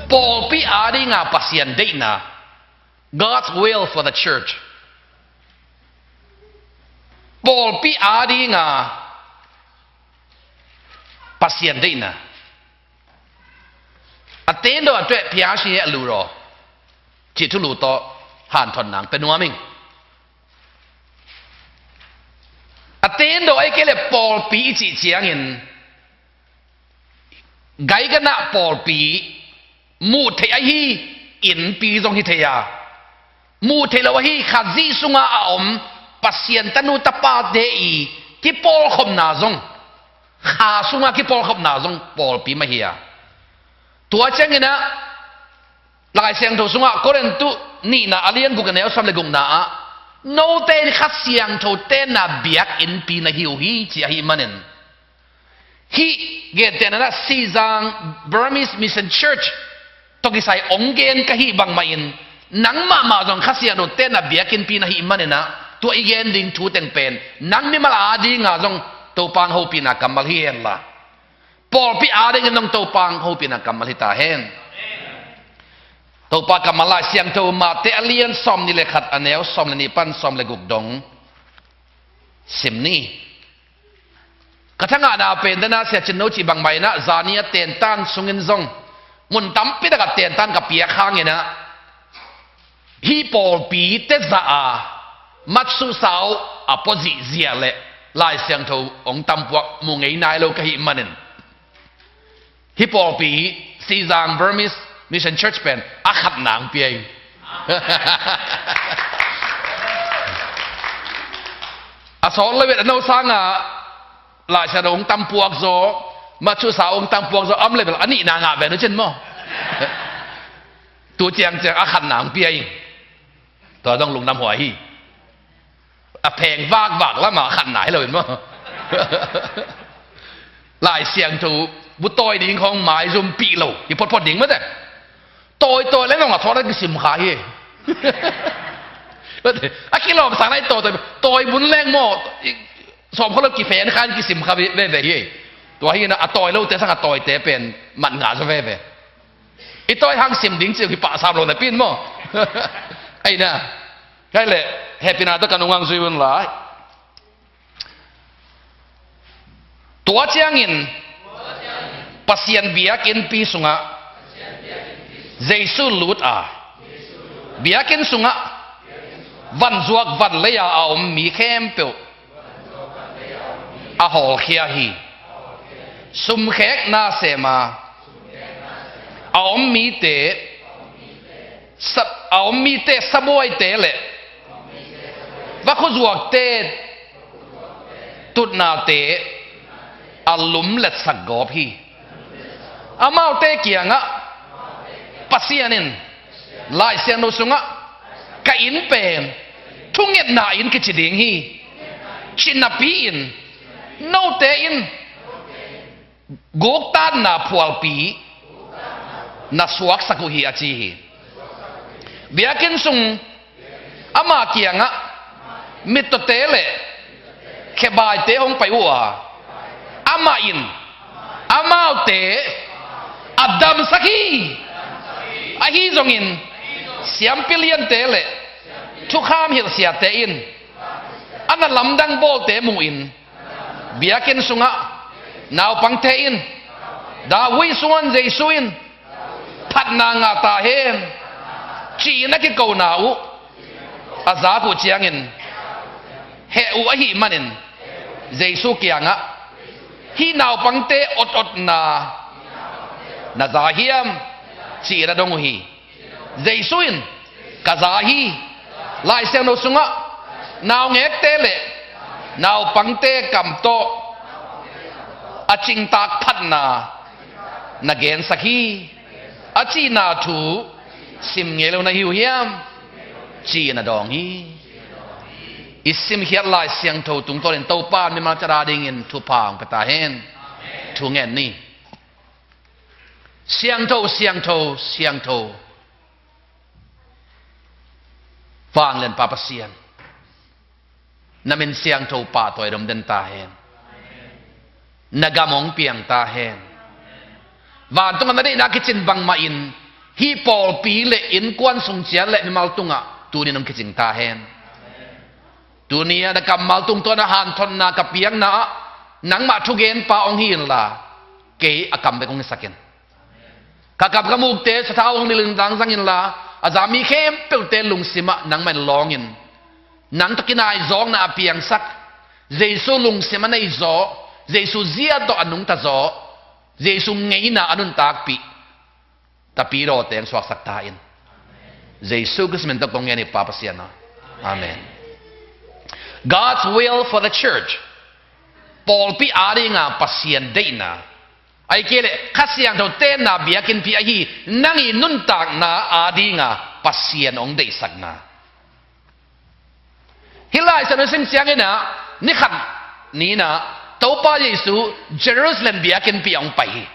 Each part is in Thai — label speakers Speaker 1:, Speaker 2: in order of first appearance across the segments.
Speaker 1: Paul pi adi nga pasien date na God's will for the church. Paul pi adi nga pasien date na atendo atwe piashi aluro chitulu to han thon nang penua ming atendo ai kele Paul pi chi chiangin gai gana Paul pi mu the ai hi in pi jong hi theya mu the lo hi khazi sunga aom pasien tanu tapa de I ki Paul khom na jong kha sunga ki Paul khom na jong Paul pi ma hiya tua changina lai siang tho sunga koren tu ni na alien bu kan sam le gung na no te khat siang tho te na biak in pi na hiu hi chi hi manen hi ge te na Sizang Burmese Mission Church to gi sai ongen ka hi bang main nang ma jong khat siang tho te na biak in pi na hi manen na tu igen ding thu teng pen nang mi mala di nga jong to pang ho pi na kamal hi en la Paul pi ading nong to pang ho pi na kamal hi ta hen to pa kamala siang to ma te alien som ni le khat anel som le ni pan som le guk dong sim ni kathanga na pen dana se chinno chi bang mai na zania ten tan sungin zong mun tam pi da ka ten tan ka pia khang ina hi Paul pi te za a matsu sao apozi zia le lai siang to ong tam puak mu ngei nai lo ka hi manen hi Paul pi Sizang Burmese Mission Church pen akhat nang piai asol le no sanga la sa dong tam puak zo ma chu sa ong tam puak zo am le ani na nga ve no chen mo tu chiang chiang akhat nang piai to dong lung nam hoi hi a pheng vak vak la ma khat nai lo chen mo lai siang tu bu toi ding khong mai zum pi lo ki pot pot ding ma de tôi lấy lòng là thoa cái sim khai hi, à khi lòng sáng nay tôi muốn lên mò, sòngเขาเริ่มกี่แฟนข้างกี่ซิมkhaiเว่ๆhi,ตัวhiนะtôi lâuแต่สังtôiแต่เป็นมันงาจะเว่ๆอีtôi hàng simดิ้งจะกี่ปะสามโลแต่ปีนมอไอ้น่ะใช่เลยแฮปปี้นาต้องการงวงซุยบุญหลายตัวเจียงอินปัสยันเบียกินปีสุงะGiêsu lut biakin sunga van zuak van leya aom mi khem pe a hol khia hi sum khek na sema aom mi te sab aom mi te saboi te le va khu zuak te tut na te alum let sak gop hi amau te kianga pasianin lai siang no sunga ka in pen thunget na in ki chiding hi chinapi in no te in gok tan na phual pi na suak saku hi achi hi biakin sung ama kianga mit to te le khebai te ong pai wa ama in amau te adam saki ahi zongin siam pilian te le thu kham hil sia te in ana lamdang bol te mu in biakin sunga naw pang te in da wi suan Jesu in phat na nga ta hen chi na ki ko na u aza ku chiang in he u ahi manin Jesu kianga hi naw pang te ot ot na za hiam chỉ là đông hi dây xuin cả giá hi lại xem đâu sung á nào nghe tê lệ nào bằng tê cầm to à chinh tạc phát na gen sakhi à chỉ na thu sim nghe lâu na hiu hiam chỉ là dong hi isim hiat lại xem thâu tung to lên tàu pan mi mang chara ding in thu pang pata hen thu nghe ni siang thâu vang lên papa siang namin siang thâu pa toy rom den ta hen nagamong piang ta hen van tung na dei na kitchen bang ma in hi pol pi le in kwan sung chia le mi mal tunga tu ni nong kijing ta hen tu ni na kam mal tung to na han thon na ka piang na nang ma thu gen pa ong hin la ke akam be kong sakin ka kap ka muk te sa thao ong niling dang sang in la azami khem pe te lung sima nang man long in nang to kinai zong na piang sak jesu lung sima nei zo jesu zia do anung ta zo jesu ngei na anun tak pi tapi ro teng swak sak ta in jesu kusmen to kong ni papa siana amen. God's will for the church Paul pi ari nga pasien dei na ai kele khasiang tho te na biakin pi ahi nangi nun tak na adi nga pasien ong dei sak na hilai sa sim siang ina ni khat ni na to pa yesu Jerusalem biakin pi ong pai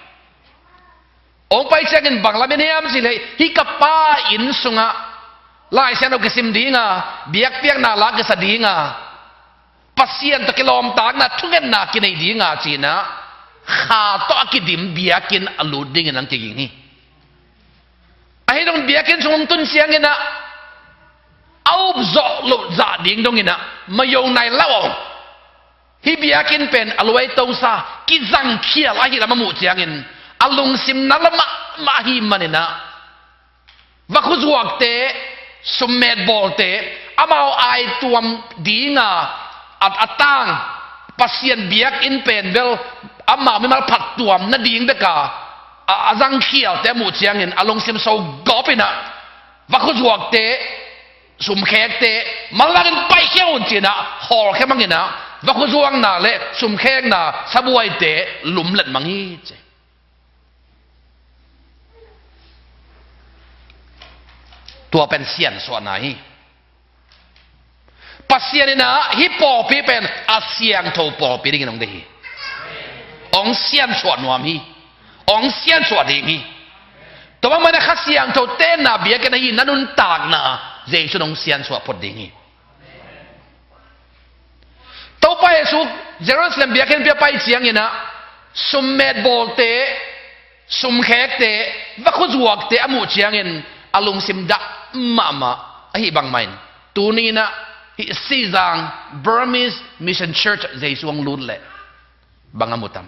Speaker 1: ong pai changin banglamen hiam sile hi kapa in sunga lai sian ok sim di nga biak piak na la ka sa di nga pasien to kilom tak na thungen na kinai di nga china kha to akidim biakin aluding nang tiging hi ai dong biakin sung tun siang ina au zo lo za ding dong ina mayong nai law hi biakin pen alwai to sa ki zang khial a hi lama mu chiang in alung sim na lama ma hi manina va khuzuak te summet bolte amao ai tuam dinga at atang pasien biak in pen bel amma mi mal phat tuam na ding beka azang khial te mu chiang in alung sim so gopina va khuzuak te sum khek te malangin pai kheun china hol khe mangina va khuzuang na le sum khek na sabuai te lum let mangi cheตัวเป็นเสียนส่วนไหนปัสเซียนนะฮิปโปปีเป็นอาเซียงโทปอปีนี่น้องดีองเซียนส่วนนวมฮีองเซียนส่วนดีฮีตัวมันนะข้าเซียงโทเต้นนะเบียกันฮีนั่นนุนตากนะเจสุนองเซียนส่วนพอดีฮีตัวไปสุเยรูซาเล็มเบียกันเบียไปเสียงนี่นะสุมเมดโบลเตสุมเขกเตวัคุจวกเตอมุเสียงนี่alung simda mama ahi bang main tuni na hi sizang Burmese Mission Church jaisuang lunle bangamutam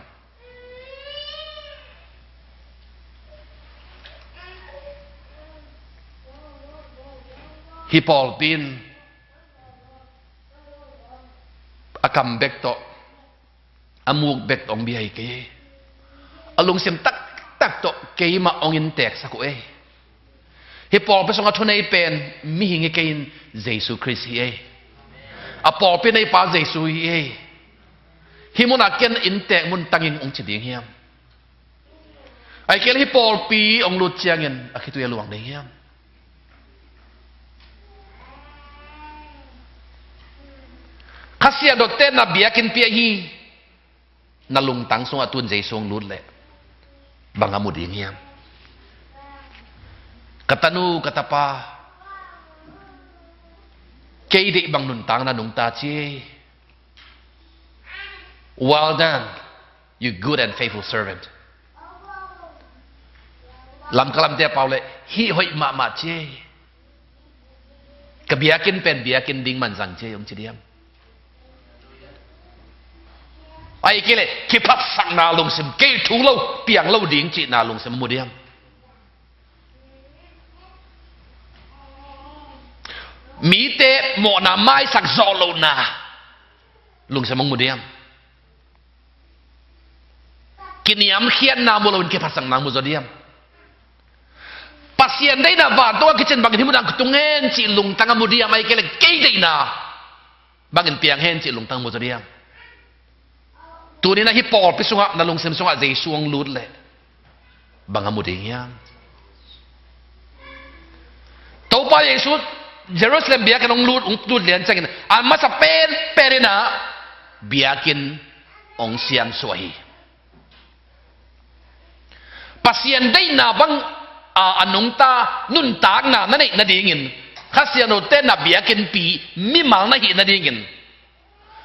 Speaker 1: hi Paul bin akam bekto amuk bek ong bihai ke alung sim tak tak to ke ma ongin tek sa ko hi Paul pe songa thunei pen mi hinge kein Jesu Christ hi a Paul pe nei pa Jesu hi hi mun aken in te mun tangin ong chiding hiam ai kel hi Paul pi ong lut chiangin a khitu ya luang dei hiam khasia dok te na biakin pi hi na lung tang song atun Jesu ong lut le bangamuding hiam katanu katapa keide bang nuntang na nung ta chi well done you good and faithful servant lam kalam te paule hi hoi ma che kabiakin pen biakin ding man sang che yong chidiam ai kile kipat sang na lung sim ke thu lo piang lo ding chi na lung sim mudiamมีเตหมอนาไม้สักซอโลนาลุงสมองมุเดียมกินยำเขียนนามุลวินเก็บภาษาหนังมุจเดียมปัสเซียนได้นาบาตัวกิจนบางที่มุดังตุงเงินจีลุงตังมุเดียมไอ้เกล็ดเกยได้นาบางเงินเปียงเห็นจีลุงตังมุจเดียมตัวนี้นะฮิปปอลพิสุงะนาลุงเซมสุงะเจสวงลุดเลยบางมุเดียมตัวไปเยซูJerusalem biakin ong lut lian cengin ama sa perina biakin ong sian suahi pasien dai na bang anong ta nun tag na nanay na dingin khasian ten na biakin pi mimal na hi na dingin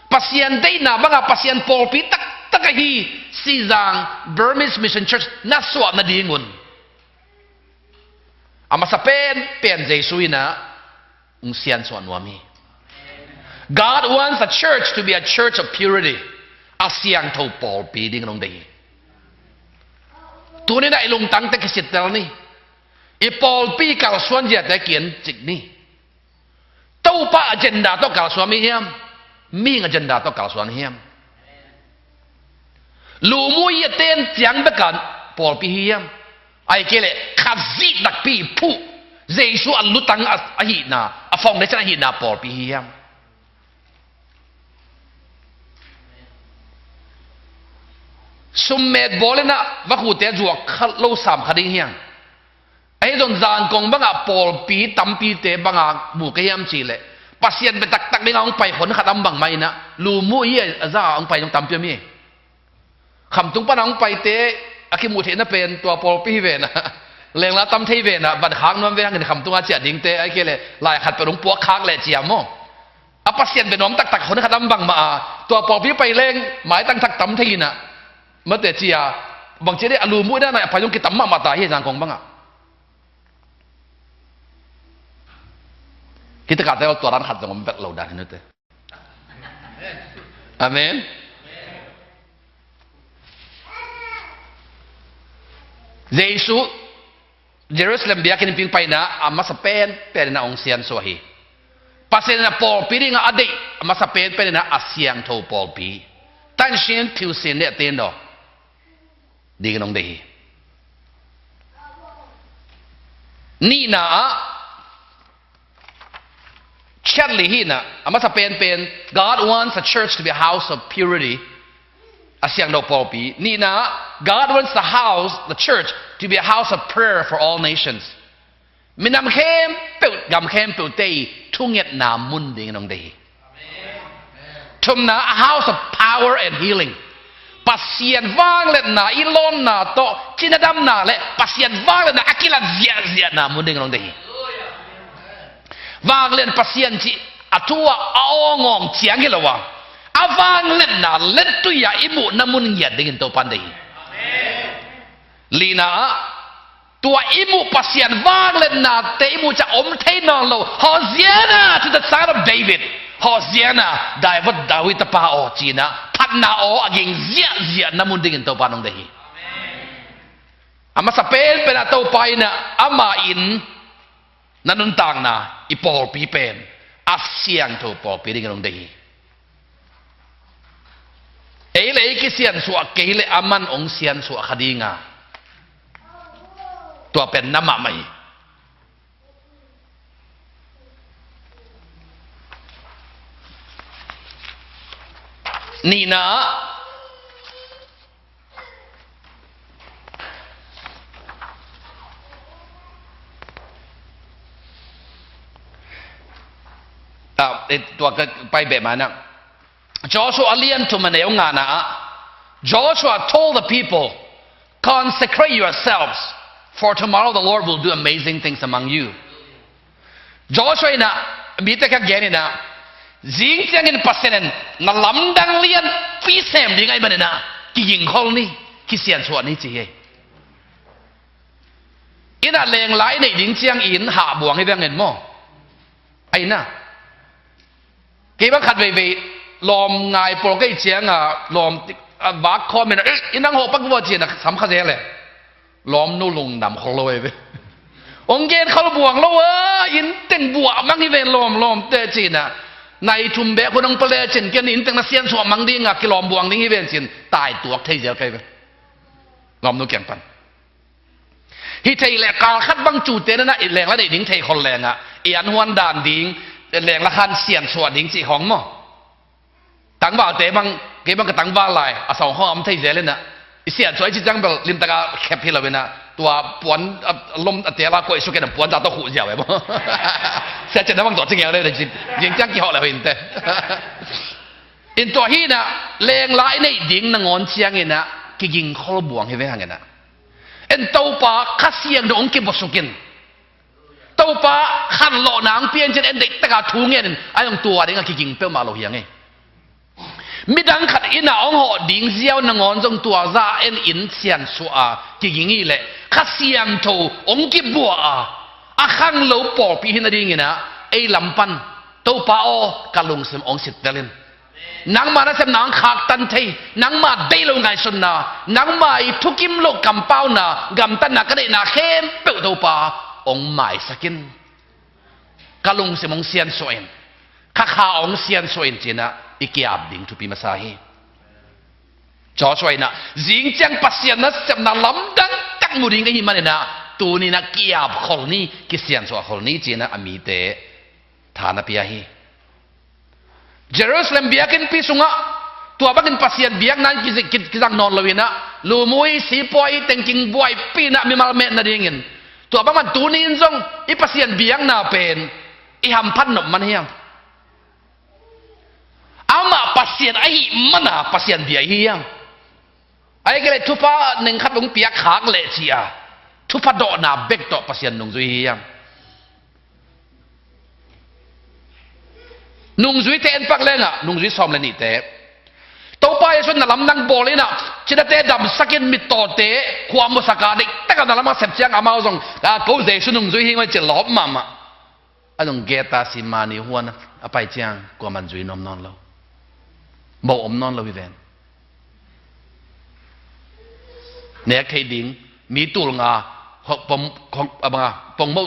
Speaker 1: pasien dai na bang pasien Paul pi tak takahi sizang Burmese Mission Church na suwa na dingun ama sa pen Jesus na sian so anwami. God wants a church to be a church of purity. Asyang to Paul piding nung day. Tunay na ilong tang te kisitel ni. I Paul pi kalsuan dia te kien cik ni. Tau pa agenda to kalsuan mi hiam. Mi agenda to kalsuan hiam. Lu mu ye ten tiang bekan Paul pi hiam. Ai kele khazi dak pi pu. Jesu alutang ahina. Afong de sana hina Paul pi hiam. Summed bolena vakute juak lo sam khading hiang ai don zan kong banga Paul pi tampi te banga bu ke yam chi le pasien be tak tak ding ong pai khon khatam bang mai na lu mu ye za ong pai ong tampi mi kham tung pan ong pai te akimu the na pen tua Paul pi ve na leng la tam thei ve na ban khang nom ve hang kham tung a chia ding te ai ke le lai khat pe rong puak khak le chia mo a pasien be nom tak tak khon khatam bang ma tua Paul pi pai leng mai tang tak tam thei naเมื่อแต่เจียบางทีได้อารมณ์มุ่งได้นะพายุกิตมั่งมาตายให้จางกงบ้างอ่ะคิดถึงการแต่เราตัวร้านขัดจังมันแบบเราได้นี่เต้อาเมนเยซูเยรูซาเล็มเบียกินพิงไปนะอามาสเปนเป็นนะองเซียนสวฮีปัสเซนะปอลปีนี่งอดีตอามาสเปนเป็นนะอาเซียนโทปอลปีตั้งเชียนผิวเสียนเนี่ยเตียนดอกดีกันน้องดีนี่นะเช่นลีฮีนะอามาสเปนเป็น God wants a church to be a house of purity อาเซียนโดปอลปีนี่นะ God wants the church to be a house of prayer for all nations มีน้ำเข้มเปิดกำเข้มเปิดเตยทุ่งเงียดน้ำมุนดีกันน้องดีทุ่มนะ a house of power and healing pasien vang le na ilon na to cinadam na le pasien vang le na akilan zia na munding long dei vang le pasien ci atua aongong chiang ge lawa avang le na le tu ya imu na mun ya dingin to pandai lina tua imu pasien vang le na te imu cha om thei nong lo Hosanna to the son of David Hosanna David pa o china na o aging zia namun dingin to panong dahi ama sa pen pen ato pai na ama in nanuntang na ipol pi pen asyang to pol pi dingin dahi ele ikisian su akele aman ong sian su khadinga to pen nama maiนี่นะตัวก็ไปแบบนั้นนะ Joshua เลี้ยนทุมันเอวงานนะ Joshua told the people consecrate yourselves for tomorrow the Lord will do amazing things among you Joshua นะมีแต่แค่แค่นี้นะJing tiang in pasenen na lamdang lian pisem di ngai manena ki ying khol ni ki sian suan ni chi he ina leng lai nei ding chiang in ha buang hi bang en mo ai na ke ba khat ve ve lom ngai pro ke chiang a lom ba kho men inang ho pak bo chi na sam kha je le lom nu lung nam khol lo ve ong gen khol buang lo in ten bua mang hi ve lom te chi naในชุมเบะคนองเปลเช่นกันอินตั้งนาเซียนสวมมังดิ้งอ่ะกิลอมบวงดิ้งที่เป็นเช่นตายตัวเทเจอใครไปลอมนุกแก่งปันฮิเทแหลกกาคัดบังจูเตนนะแหลงละเด็กดิ้งเทคนแรงอ่ะเอียนฮวนด่านดิ้งแหลงละคันเสียนสวดดิ้งจีของมั้งตั้งบ่าวเตะบังเก็บบังกระตั้งบ่าลายอ่ะสองห้องเทเจเลยนะเสียนสวยจีจังเบลลิมตะกาแคปพิลาเวนะตัวปวนลมเตะลากวยสุกเกนปวนจากตัวหูเจียวไปบ่เสียจะนั่งตัวจริงอย่างเลยจริงยิงจังกี่หอเลยอินเตอินตัวฮีนะแรงไล่ในดิ้งนงอนเชียงเงินนะกิยิงขลบวงให้เวหังเงินนะอินตัวปาคัดเสียงดงกิบสุกินตัวปาขันหล่อหนังเปลี่ยนเช่นเอ็นเด็กตะกาทูเงินไอ้ตรงตัวนี่ก็กิยิงเปรี้ยวมาโลเฮียงไงมิดังขัดอินาองหอดิ้งเสียวนงอนจงตัวซาเอ็นอินเซียนสัวกิยิงนี่แหละขัดเสียงโตองกิบบัว ข้างโลปอปีหินาดีงี้นะไอ้ลำปันตัวป้าโอกะลุงเสมองสิทธิ์เดลินนังมานะเสมนังขากตันเทนังมาได้ลงไงสุนนะนังมาทุกิมโลกกำเป้านะกำตันนักก็ได้นะเข้มเปิดตัวป้าองหมายสักินกะลุงเสมองเซียนสวยข้าข้าองเซียนสวยจีนะอีกอาบดิ่งทุปีมาสาฮีจอสวยนะจิงจังปัสยานะเสมนังลำดังกักมุดิงก็ยิมันนะตัวนี้นะกีอาบคนนี้กิเซียนสวยคนนี้จีนะอามีเตฐานพิยาฮีเยรูซาเล็มเบียกินพิสุงะตัวบักินปัสยานเบียกนั้นกิจังนอนเลวินะลูมุยสีปอยเต็งกิงบวยปีนะมีมาลเมนนาดิ่งตัวบักมันตัวนี้จงอีปัสยานเบียกน่าเป็นอีหำพันนบมันเฮียงอามาปัสยานไอ้มันน่ะปัสยานเบียเฮียงไอ้ก็เลยทุบป้าหนึ่งขัดลงเปียกขากเละเชียทุบป้าดอกน่ะเบกดอกปัสยานนุ่งจุยเฮียงนุ่งจุยเตนปักเล่นอ่ะนุ่งจุยซ้อมเล่นนี่เตะตัวป้ายส่วนนั่นลำนังบอลเลยนะชิดาเตะดำสักยินมิดต่อเตะความมุสกาดิแต่ก็นั่นละมาเสพเชียงอามาส่งกูเจสุนุ่งจุยเฮียงไว้จะหลอมมาอ่ะอันนั้นเกตาสิมานี่หัวนะไปเชียงกว่ามันจุยนอมนอนเราบอกอมนอนเราวิเวนเนี่ยเคยดิ้งมีตัวงาของปงโม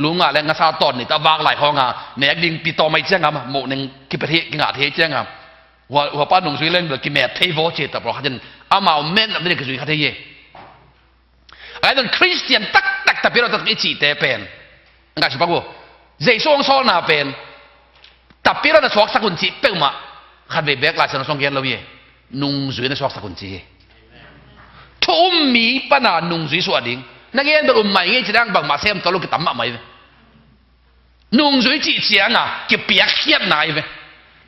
Speaker 1: ลุงอ่ะแรงงาซาตอนนี่ตะวางหลายของอ่ะเนี่ยดิ้งปีต่อไม่เจ้างอ่ะโมหนึ่งกิประเทศกิงอ่ะเทเจ้างอ่ะหัวป้าหนุ่มสุยเล่นแบบกิแม่เทโวเจตแต่บอกเขาจะอามาเม่นไม่ได้กิจุยเขาเทเย่ไอ้นั่นคริสเตียนตักแต่เป็นเราตักอิจิเตเป็นงั้นใช่ปะกูเจสองโซน่าเป็นแต่เป็นเราในสวกสกุลจีเป้ามาขัดเบบกลายเป็นสองเกณฑ์เราเย่นุ่งสุยในสวกสกุลจีทุ่มมีปนานุ่งสุยสวดดิ้งนักเรียนแบบใหม่เงี้ยจะได้บางมาเซมตลกตั้มมาไหมนุ่งสุยจีเจียงอ่ะเก็บเปียกเขียบไหนเว้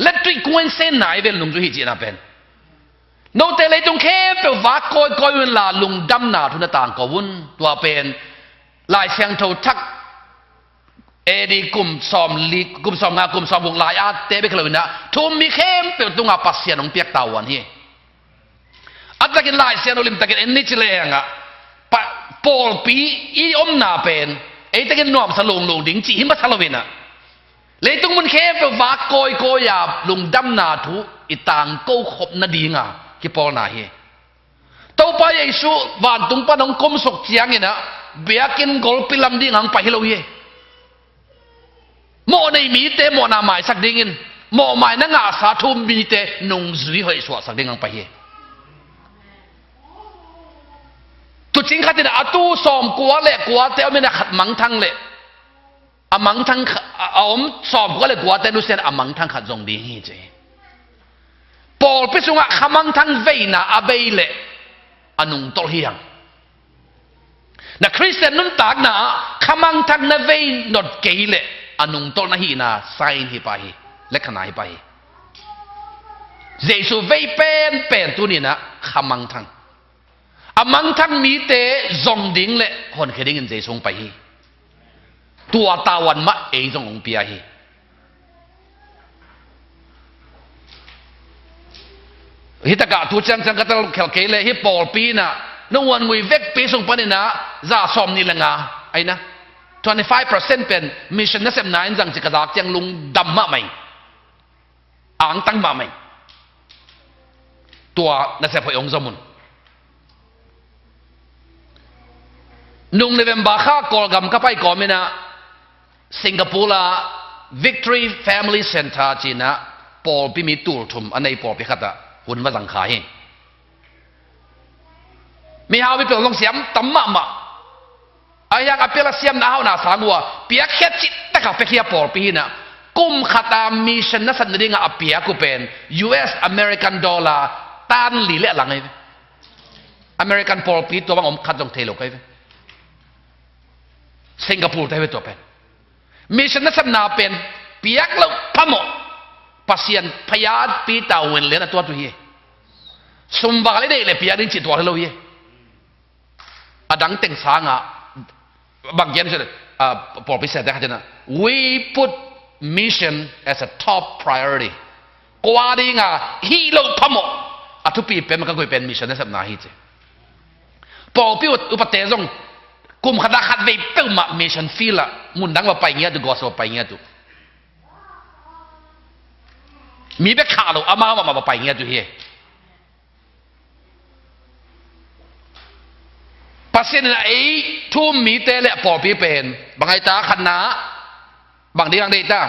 Speaker 1: และด้วยกวนเส้นไหนเว้นุ่งสุยจีน่าเป็นโนเตเลยตรงแค่เป็นวัดก้อยเวลาลุงดำหนาทุนต่างกวุ่นตัวเป็นลายเสียงเท่าทักเอดีกลุ่มซ้อมลีกลุ่มซ้อมงานกลุ่มซ้อมวงลายอาเตะไปกันเลยนะทุ่มมีเข้มเป็นตัวงาปัสเซียนของเปียกตาวันที่อัตกินลายเสียนอลิมตะกินเอ็นนิชเลงอ่ะปอลปีอีอมนาเป็นไอ้ตะกินนอมสลงลงดิ่งจีหิมะทะลวินะเลยตรงมันเข้มเป็นวัดก้อยหยาบลุงดำหนาทุอีต่างโก้ขบนาดีงาที่ปอลนาเฮตัวไปไอ้ชูวันตรงปนองกรมสกเจียงเนี่ยนะเบียกินกอลปิลำดิ่งหังไปฮิโลเฮโมในมีเตโมนาหมายสักดิ่งโมหมายนังอาสาทุมมีเตนุ่งจุยเหยสวดสักดิ่งหังไปเฮตุจริงขัดเนี่ยอาตู้สอมกัวเละกัวเตอไม่ได้ขัดมังทั้งเละอามังทั้งเอาสอมกัวเละกัวเตดูเส้นอามังทั้งขัดจงดีฮีเจปอลไปสุงะขมังทั้งเวน่าอาเบยเละอานุงตอลเฮียงนักคริสเตียนนุ่นตากนะขมังทั้งนาเวนอดเกยเละอานุงตอลนาฮีนาไซน์ฮีไปเล็กขนาดฮีไปเจสุเวเป็นตัวนี้นะขมังทั้งอามังทั้งมีเตจงดิ่งเละคนเคยได้ยินเจสงไปฮีตัวตาวันมะเอจงองเปียฮีฮิตกะตัวจังจังก็ต้องเขลเลยฮิปอลปีน่ะนวันวิเวกปีส่งปนินะจะสอมนี่แหละงาไอ้นะ 25% เป็นมิชชั่นนักเสพนายจังจะกระดากจังลุงดำมาไหมอ่างตั้งมาไหมตัวนักเสพพยองสมุนนุ่งในเวมบาค่ากอลกำเข้าไปก่อนไหมนะสิงคโปร์ละ Victory Family Center จีนะปอลปีมีตูลทุมอันในปอลปีขัดอะหุ่นมาสังขายมีฮาวิเปิลลงเสียมตั้มมาไอ้ยังอภิรักษ์เสียมน้าหน้าสางวัวเปียกแค่จิตแต่กับเปียกปอลปีน่ะกุมขัดมิชชั่นนั่นสันนิษฐานอภิรักษ์กูเป็น US American Dollar ตันหลีเละหลังไง American ปอลปีตัวบางอมขัดจงเทโลกไงสิงคโปร์ได้ไปตัวเป็นมิชชั่นนั่นสันนาเป็นเปียกแล้วพะโมปัสยันพยาดปีตาเวนเลนะตัวตัวเฮียสมบัติได้เลยพยาดินจิตตัวเราเฮียอดังเต็งสางะบางอย่างเช่นปอลพิเศษได้ขนาดนั้น we put mission as a top priority กว่าดีงะฮีโร่พะโมทุกปีเป็นมันก็เคยเป็นมิชชั่นในสัปดาห์ฮีเจปอลพิวอุปเทศง กุมขนาดขัดไปเปิ่มมาเมชันฟิลละมุนดังว่าไปเงี้ยดูกอสว่าไปเงี้ยดูมีเบคขาโลอามาไปเงี้ยดูเฮปัสเซนไอทุ่มมีเตะและปอปีเป็นบางไอตาขนาบางเดียงเดต้า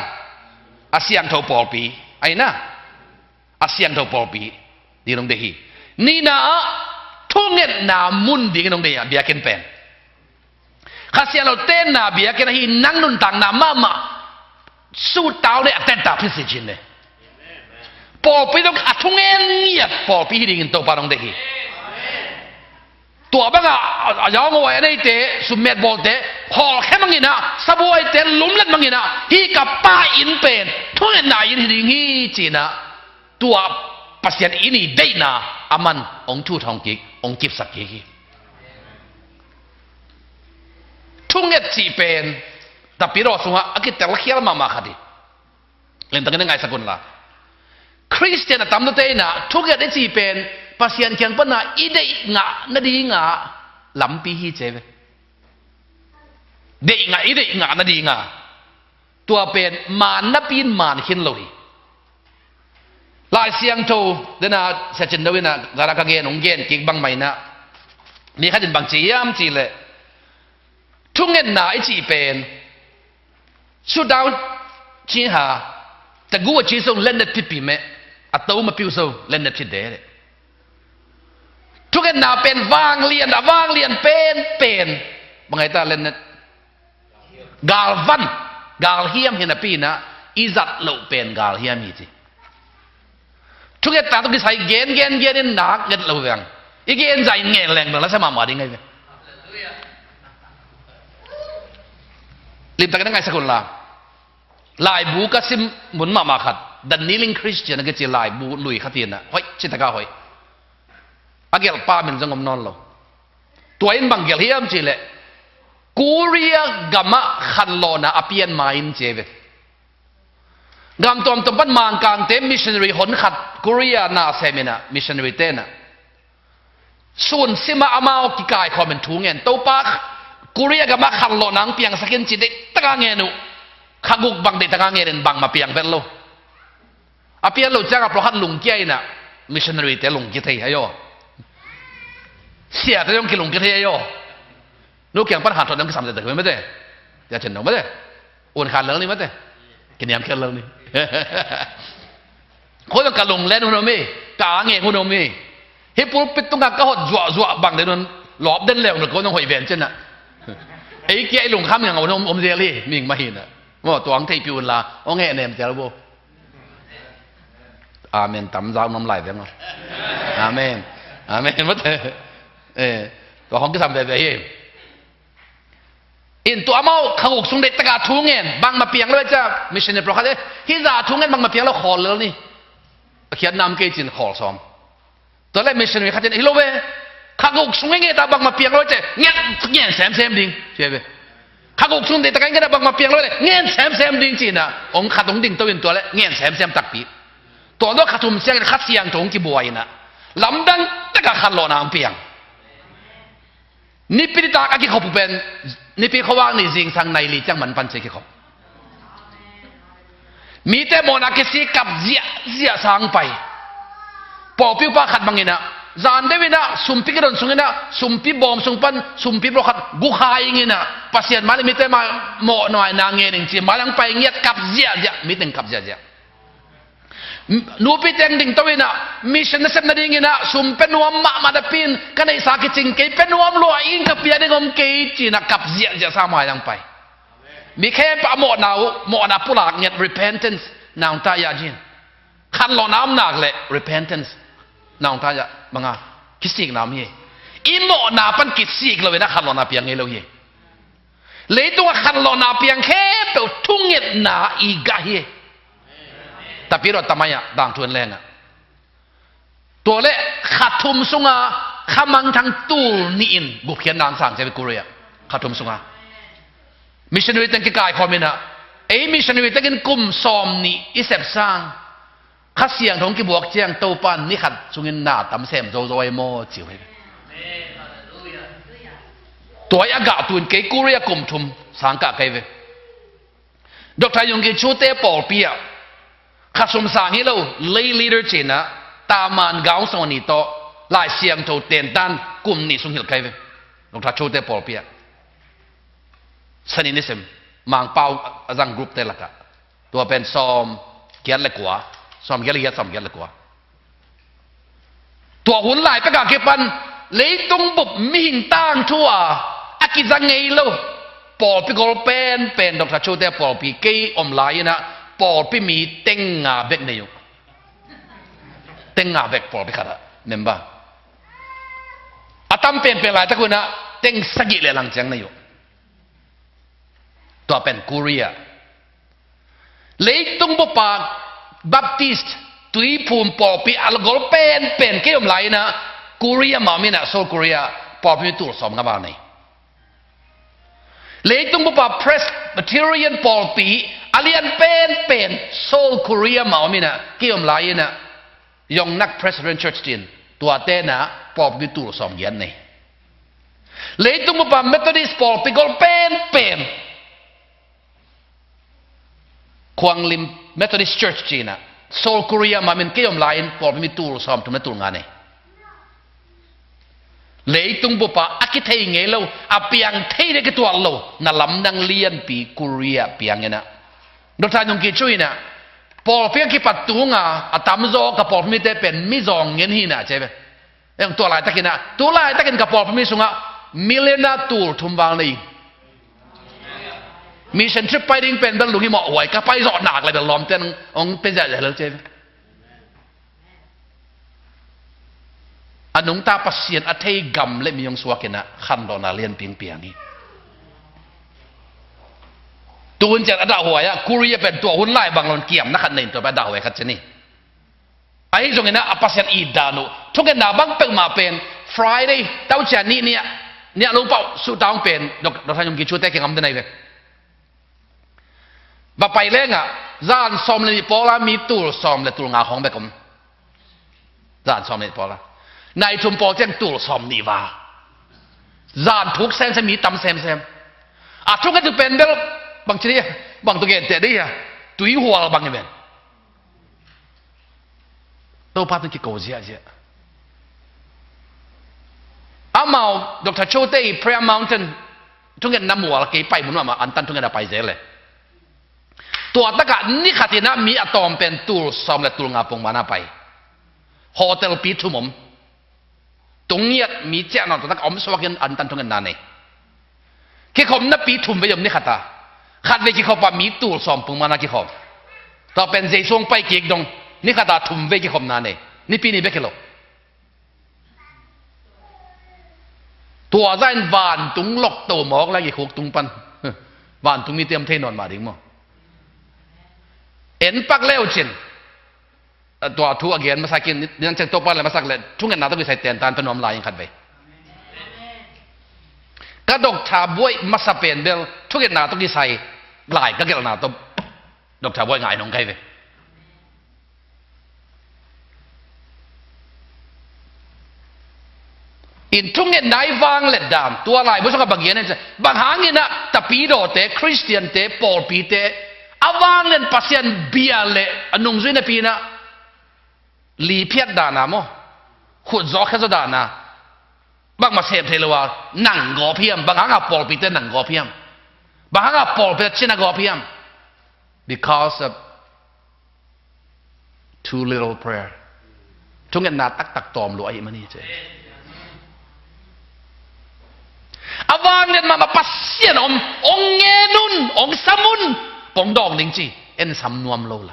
Speaker 1: อาเซียนเท่าปอปีไอ้นะอาเซียนเท่าปอปีดีลงเดียนี่นะทุ่งเงินนามุนดีกันลงเดียเบียกันเป็นข้าเสียเราเต้นนาเบียกันที่นั่งนุนต่างนามาสู้เต้าเนี่ยเต้นตาพิเศษจริงเลยปอปีต้องทุ่งเงินเงียบปอปีที่ดีกันตัวปาลงเดียตัวบ้างอ่ะยาวงไว้ในเตะสุมเม็ดบอลเตะหอแค่มังงินะสบวยเตะลุ่มเล่นมังงินะฮีกับป้าอินเป็นทุ่งเงินนาอินที่ดีงี้จีนะตัวปัสยันอินี่ได้นาอามันองทูทองกิกองกิบสักกิกทุ่งเงินจีเป็นแต่ปีรอสุงะอากิตแต่ละเขียนมาคดีเล่นตั้งกันยังไงสักคนละคริสเตียนตามตัวเองนะทุ่งเงินจีเป็นปัสยันเขียนปนาอีเดงะนาดีงะลำปีฮีเจเวเดงะอีเดงะนาดีงะตัวเป็นมานนับปีนมานหินเลยลายเสียงโตเดน่าเสจนเดวินะกระกเกนองเกนกิกบังไม่นะนี่ขัดบังจียามจีเลยทุ่งเงินนาไอจีเป็นสุดดาวจีหาแต่กูว่าจีส่งเล่นเน็ตพิปีเมอัตโตมาพิวส่งเล่นเน็ตพิเดเลยทุกเงินนาเป็นวางเรียนเป็นบางไงตาเล่นเน็ตกาลวันกาลเฮียมเห็นนะปีนะอิจัดโลเป็นกาลเฮียมอีจีทุกเงินตาต้องใช้เกณฑ์นี่หนักเงินเราเองอีเกณฑ์ใจเงี้ยแรงแล้วใช่มาได้ไงลิมตะกันยังไงสักคนละลายบูก็ซิมหมุนมาขัดดันนิลิงคริสเตียนก็จะลายบูลุยขัดเตียนนะเฮ้ยชิตะก้าเฮ้ยอาเกลป้าเป็นจังงมนอนเราตัวเองบังเกลเฮียมจีเลยกูเรียกามะขันโลนะอภิยันมาอินเจเวกามตัวปั้นมางกางเต็มมิชชันนารีหนขัดกูเรียนาเซมินะมิชชันนารีเต้นะส่วนซิมาอามาอกิกายคอมเมนทูเงินโตปักกูเรียกามะขันโลนังเปียงสักินจิตเด็กตะกางเงินุขักุกบังเด็กตะกางเงินบังมาเปียงเป็นโลอภิยันโลจ้างกับพระหันลุงเกียนะมิชชันนารีเต้ลุงเกียไทยฮะโยเสียแต่ยังกินลุงเกียไทยฮะโยลูกเกียงปัญหาตอนนั้นก็สำเร็จแต่ไม่ได้อย่าเฉนหนไม่ได้อ้วนขาดเรื่องนี้ไม่ได้กินยำแค่เรื่องนี้คนต้องการลงเล่นหุ่นมีกางเงี้ยหุ่นมีเฮ้ยปุ๊บเป็นต้องการก็หดจั่วบังเดี๋ยวนั้นหลอบเดินเร็วหนึ่งก็ต้องหอยแหวนเช่นน่ะไอ้เกี้ยลงข้ามอย่างเอาอมเดลี่มีมาเห็นน่ะว่าตัวอังเทพิวลาโอ้เงี้ยเนี่ยมันจะรู้อาเมนตำราวน้ำลายเพียงอ่ะอาเมนว่าแต่ตัวของก็ทำแบบนี้อินตัวเมาขกุกสุงเด็กตะกาทุ่งเงินบางมาเปียงเลยจ้าไม่ใช่ในโปรแกรมฮิซาทุ่งเงินบางมาเปียงแล้วขอเลยนี่เขียนนำเกจินขอซ้อมตอนแรกไม่ใช่ในขัดเจนฮิโลเวขกุกสุงเงินแต่บางมาเปียงเลยจ้าเงี้ยแซมดิ่งใช่ไหมขกุกสุงเด็กตะกาเงินบางมาเปียงเลยเงี้ยแซมดิ่งจีน่ะองขัดองดิ่งตัวเป็นตัวแล้วเงี้ยแซมตักปีตัวนั้นขัดทุ่มเสียงขัดเสียงตรงกี่บัวน่ะลำดังตะกาขัดหล่อนางเปียงนี่ปีตากากิเขาเป็นนี่ปีเขาว่างนี่จริงทางในลีจังมันปันเจกิเขามีแต่โมนาคิสิกับเจียสางไปปอปิวปาขัดบางอย่างนะจานเดวินะสุมพิกระดนสุงนะสุมพิบอมสุงปันสุมพิบรขัดกุขายอย่างนะภาษามาเลยมีแต่มาโมหน่อยนางเงี้ยหนึ่งจีมาลังไปเงี้ยกับเจียมีแต่กับเจียนูพิจารณาดิ่งตัวนี้นะมิชชันนั่นเสนาดิ่งนะสุมเป็นวมมาดปินกันในสากิจิงเกยเป็นวมลอยอินกับเปียดิ่งอมเกยจีนักกับเจียสามายลังไปมีแค่ปะโมนาปุลากเงีย repentance นางตายาจินขันหลอน้ำหนักเลย repentance นางตายาบังอาคิดสิ่งน้ำเย่อิโมนาปันคิดสิ่งเลยนะขันหลอนาเปียงเงี้ยเลยเลยตัวขันหลอนาเปียงแค่เปิดทุ่งเงียนาอีกาเย่แต่พี่รถทำไมอ่ะด่างทวนแรงอ่ะตัวเละขัดทุมสุงาขมังทั้งตู้นี่อินบุกเขียนนางสั่งใจไปกูเรียขัดทุมสุงามิชชันนารีตั้งกี่กายคอมเมนต์อ่ะไอ้มิชชันนารีตั้งกี่กลุ่มซอมนี่อิเสบสร้างขัดเสียงของกี่บวกเจียงโตปันนี่ขัดสุงินนาตำเสมโจโจไอโมจิ๋วให้ตั ตัวอากาศตุนเกกูเรียกุมทุมสังกัดเกเวดอกทายงกิชูเตปอลเปียข้าสมสางให้เราเลยลีดเดอร์จีนะตามันกาวสวนิโตลายเสียงโจเตียนตันกลุ่มนี้สุงหิลเกเวดอกทายชูเตปอลเปียสนินิสมมังเป้าจังกรุ๊ปเตลักะตัวเป็นซอมเกียรเล็กกว่าซอมเกียรเล็กซอมเกียรเล็กกว่าตัวหุ่นลายประกาศเก็บปันเลยต้องบุบมีหินตั้งชั่วอากิจังไงลูปอปิโกลเป็นดอกทาชูเตปอลปีเกยอมลายนะปอปิมีเต็งงาเบกเนี่ยอยู่เต็งงาเบกปอปิขาดเมมบ้าอาตัมเป็นลายตะกุนะเต็งสกิเลหลังจังเนี่ยอยู่ตัวเป็นกูเรียเลยต้องบุปากบัพติสต์ตุยภูมิปอปีอัลกอลเป็นเกยอมลายนะกูเรียมามินะโซกูเรียปอปิตัวสมกับบ้านนี่เลยต้องบอกว่า Presbyterian ปอลปีอาเลียนเป็นโซลโคเรียมามินะกี่อมไลน์นะยองนัก Presbyterian Church จีนตัวเต้นะปอลปีตัวสองยันนี่เลยต้องบอกว่า Methodist ปอลปีก็เป็นควงลิม Methodist Church จีนนะโซลโคเรียมามินกี่อมไลน์ปอลปีตัวสองทุกตัวงานนี่เลยตุงบุปผาอากิเทยเงลอาเปียงเทยเด็กตัวเรานั่นลำดังเลียนปีกุเรียเปียงเงี้ยนะดอกทานยงกิจุยนะพอเพียงคิดปัดตัวงาอาตามโจกับพอมีแต่เป็นมิจองเงี้ยนี่นะใช่ไหมยังตัวลายตะกินนะตัวลายตะกินกับพอมีสุงะมิเลนาตูทุ่มวางเลยมีฉันทริปไปดิ้งเป็นบรรลุที่เหมาะไว้ก็ไปจอดหนักเลยแบบล้อมเต้นองเป็นใหญ่เลยใช่ไหมอันนุ่งตาปัสเซียนอัฐิกรรมเล่มียงสวกินะขันดอนาเลียนเปียงนี้ตัวหุ่นเจ็ดอันดาหัวกูรีเป็นตัวหุ่นไล่บางลอนเกี่ยมนักขันเนินตัวไปดาหัวขัดเจนี่ไอ้ตรงนี้นะปัสเซียนอีดานุทุกอย่างบางเป็นมาเป็น Friday เต้าเจนี่เนี่ยรู้เปล่าสุดท้ายเป็นดอกทานยงกิชูเตะเก่งอำเดนไอเวบ่ไปเล่งอ่ะจานซอมเลยปอลามีตูซอมเลยตูงาของแบบผมจานซอมเลยปอลานายทุมปอเจนตูสอมนี่ว่าจานทุกเซมจะมีตำเซมทุกกันจะเป็นเดลบางทีบางตัวเกณฑ์แต่ได้อะตุยหัวบางอย่างเป็นตัวพัฒน์ที่โกเซียมาดรโชเต้พรียมาวน์เทนทุกอย่างน้ำหัวกี่ไปเหมือนว่าอันตันทุกอย่างไปเจเลยตัวตะกันนี่ขัดที่น้ำมีอะตอมเป็นตูสอมและตูงาปงมาหน้าไปโฮเทลปีทุมมตรงนี้มีเจ้าหน้าที่อมสวักยันอันตันทุกอย่างนั่นเองที่เขานับปีถุมไปยมนี่ขัดเวกี่เขาปามีตูสอมปุ่งมานากี่เขาต่อเป็นเจส่งไปเกี่ยดงนี่ขัดถุมเวกี่เขานั่นเองนี่ปีนี้เบกโลตัวใจวานตุงล็อกตัวหมอกแล้วกี่ขกตุงปันวานตุงมีเตรียมเทนอนมาดิ้งมั้งเอ็นปักเลี้ยวเช่นตัวทูอเกียนมาสักกินนี่นั่นจะตบอะไรมาสักเลยทุกอย่างน่าต้องมีใส่เตียนตานเป็นนอมลายยังขัดไปกระดกชาบวยมาสเปนเบลทุกอย่างน่าต้องมีใส่ลายก็เกี่ยวน่าต้องดกชาบวยง่ายน้องใครไปอินทุกอย่างไหนวางเล็ดดามตัวลายไม่ใช่กับบางอย่างนี่จะบางหางนี่นะแต่ปีโดเตคริสเตียนเตปอลปีเตอวางเล่นปัสยันเบียเล่อนุ่งซุยในปีนะลีเพียดดานาโมขุดจอกแค่จะดานาบางมาเสพเทลวาหนังกอเพียมบางครั้งปอลปีเตหนังกอเพียมบางครั้งปอลปีเตชินกอเพียม because of too little prayer ทุกอย่างน่าตักตอมรวยมันนี่เจ้อวางเล่นมาปัสยันองเงนุนองสมุนปองดองลิงจีเอ็นสำนวมโลไล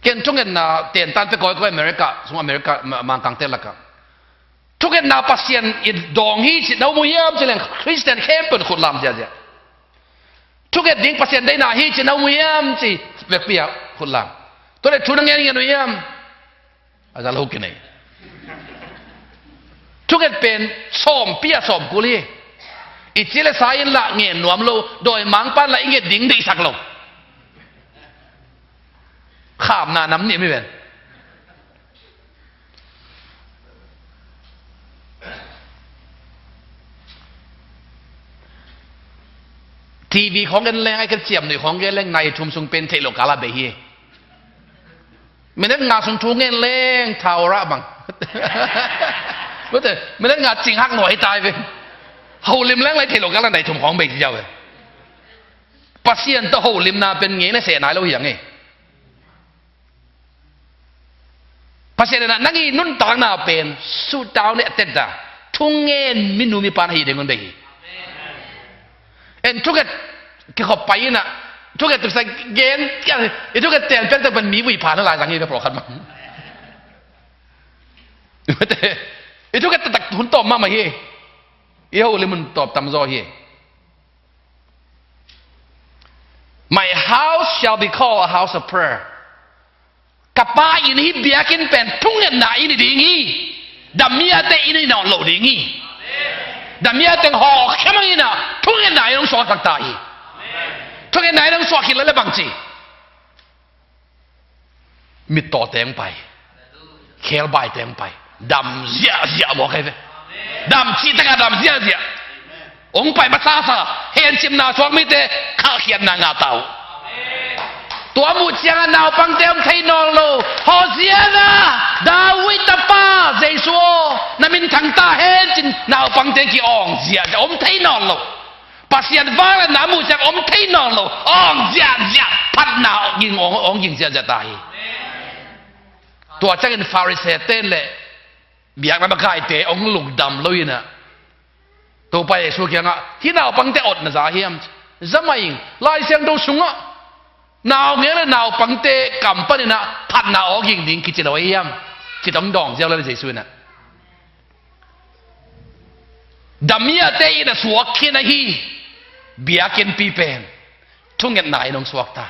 Speaker 1: เกณฑ์ทุกอย่างน่ะเตียนตันไปก่อยอเมริกาสมอเมริกามากังเตลักทุกอย่างน่ะปัสยันอิดดองฮีจิดาวมุยามจะเล่นคริสเตียนเข้มเป็นคนลำเจ้าทุกอย่างดิ้งปัสยันได้น่ะฮีจิดาวมุยามจีแบบเปียคนลำตัวเด็กทุนยังไงมุยามอาจารย์ลูกกินไงทุกอย่างเป็นส้มเปียส้มกุลีอิจิเลสายละเงียนหนวมโลโดยมังปันละเงียดิ้งดีสักโลข้ามหน้าน้ำนี่ไม่เป็น ทีวีของกันแรงไอ้กระเจียมหน่อยของกันแรงในชุมชนเป็นเทโลกาลาเบียไม่ได้งานสมทุงเงินแรงเท่าระบังไม่ได้งานจริงหักหน่อยตายไปเฮาลิมแรงไรเทโลกาลาในชุมของเบียเจ้าเลยปัสเซียนตัวเฮาลิมนาเป็นไงเนี่ยเสียนายเราอย่างไงปัสเซียนนั้นนั่งอีนุ่นต่างนาเป็นสู้ดาวเนี่ยเต็ดดาทุ่งเงินมินูมีปานให้เด็กคนเดียทุกข์ที่เขาไปน่ะทุกข์ตัวใส่เกณฑ์ทุกข์แต่เป็นแต่เป็นมีวิพานอะไรอย่างนี้ก็ปลอดภัยมั้งแต่ทุกข์ตัดหุ่นตอบมาไหมเฮ้ยเอาเลยมันตอบตามซอเฮ้ My house shall be called a house of prayer กับป้าอินฮิเบียกินเป็นทุ่งเงินไหนนี่ดีงี้ดำเมียเตอินนอนโหลดีงี้ดำเมียเต็งหอกแค่ไม่น่ะทุ่งเงินไหนต้องสวดสักตายทุ่งเงินไหนต้องสวดคิดแล้วบางทีมีต่อเต็งไปเคลบายเต็งไปดำเสียบอกใครเลยดำชีตกาดำเสียองไปมาซาเห็นจิมนาชวกไม่เตะข้าเขียนนางาเตาตัวมุจยังนาวปังเต็มไทยนองโลฮอเซียนะดาวิตป้าเจสัวนั่นมินทังตาเห็นจินนาวปังเต็มกี่อ่องเสียจะอมไทยนองโลปัสยานฟ้าและน้ำมุจยังอมไทยนองโลอ่องเสียพัดหนาวยิงอ่องยิงเสียจะตายตัวเจ้าเป็นฟาริเซเต้นเลยเบียกมันมาขายเตะองลุกดำเลยนะตัวไปสู้เกียงอ่ะที่นาวปังเตอดนะสาเหมสมัยลายเสียงตรงสูงอ่ะนาวเงี้ยเลยนาวปังเตะกำปั้นนะพัดนาวยิงดิ่งคิดจะเอาไอ้ยมคิดต้องดองเจ้าเลยเสียสุนะดำเมียเตะอินะสวกขี้นะฮีเบียกินปีเป็นทุ่งเงินไหนน้องสวกตา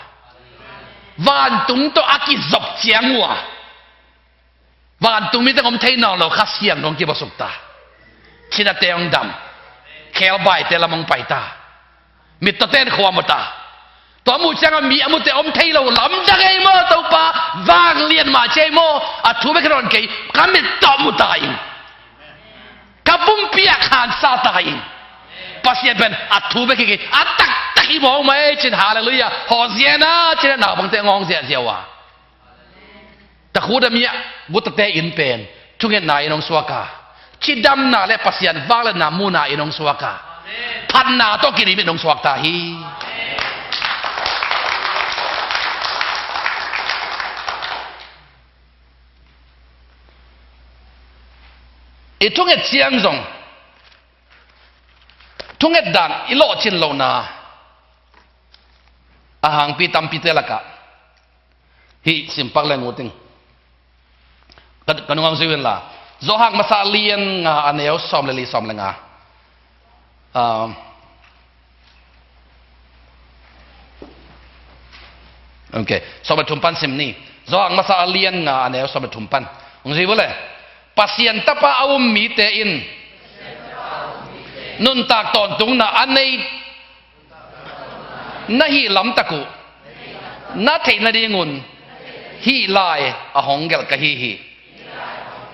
Speaker 1: วันตุงตัวอากิจบเจียงวัววันตุงมีแต่ผมเทนองเราคัดเสียงน้องกี่ประสบตาชินาเตยองดำเคลบายเตละมองไปตามิตรเต้นขวามตาตัวมูจังมีอมุเตอมเทเราลำจังไงโมตัวป้าวางเลียนมาเชโมอัทุเบกรอนเกยกำมิตรมุตายกับปุ่มเปียกหันซาตายปัสเซียนเป็นอัทุเบกเกยอัตตักอีมองไม่จินหาเลยเลยฮอเซียนะจินหนาบังเตงองเสียเสียวะแต่คูดมีบุตรเตอินเป็นทุกอย่างนายน้องสวากาชิดำนาและปัสยันวางและนามูนาน้องสวากาพันนาต้องกินมีน้องสวากตาฮีทุกอย่างเชียงซงทุกอย่างดันอีโลชินโลนาอาหางปีตัมปีเตลกะฮีสิมปักแรงงูติงกันงงสิเวนล่ะโจหักมาซาเลียนงาอันเอลซอมเลลีซอมเลงาโอเคสอบทุมปันสิมนี่โจหักมาซาเลียนงาอันเอลสอบทุมปันงงสิเวลเลยปัสยันตปะเอามีเตอินนุนตากตอนตรงน่ะอันนี้นาฮีลำตะกุนาเทนดีงุนฮีลายอหงเกลกะฮี